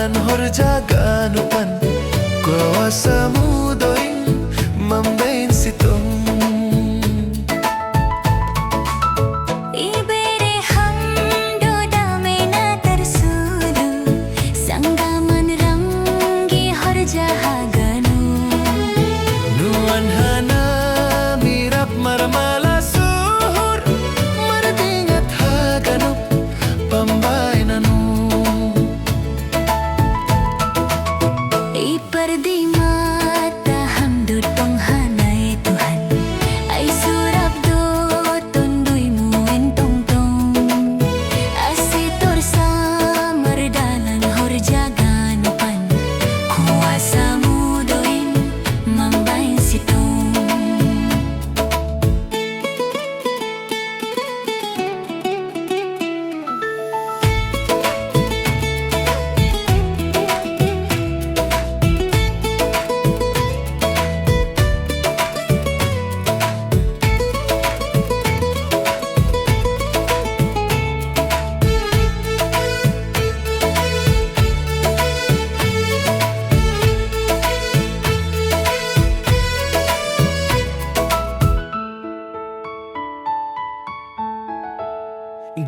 Dalan horjaganupan kuasa mudoin mambain situng ibere hamdo dame na tersudu sanggaman rangi horjaganu nuan hana mirap marmala suhur mardingat haganup pambainanu iperdi mata hamdut penghanai Tuhan ai surap do tundui muen tong tong asitor samar dalan horjaganupan kuasa mudoin mambain situng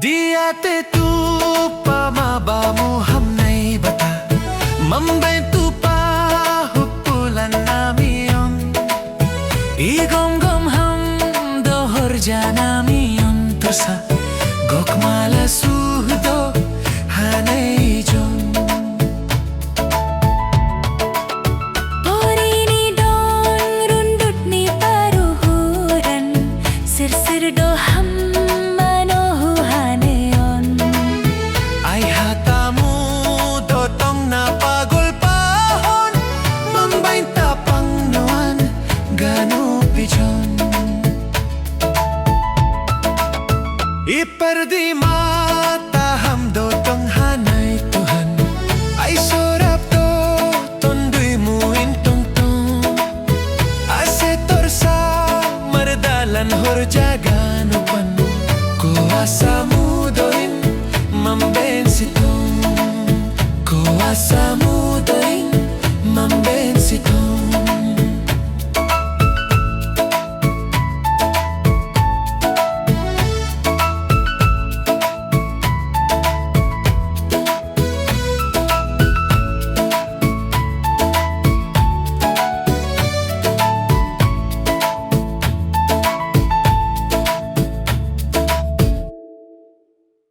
Dia te tu pamabamu hamnai bata mambai tu pa hupulan namion igom gom ham do horjanamion tusa gokmala suhdo hanai jon Porini don rundut ni paruhuran sir-sir do ham ay hatamu dotong na pagulpahon mambain tapang nuan ganu pijon iperdi mata ham dotong hanay Tuhan ay sorap do tondui muin tongtong asetor sa mardalan horjaganupan kuasa mudoin mambain situng kuasa mudoin mambain situng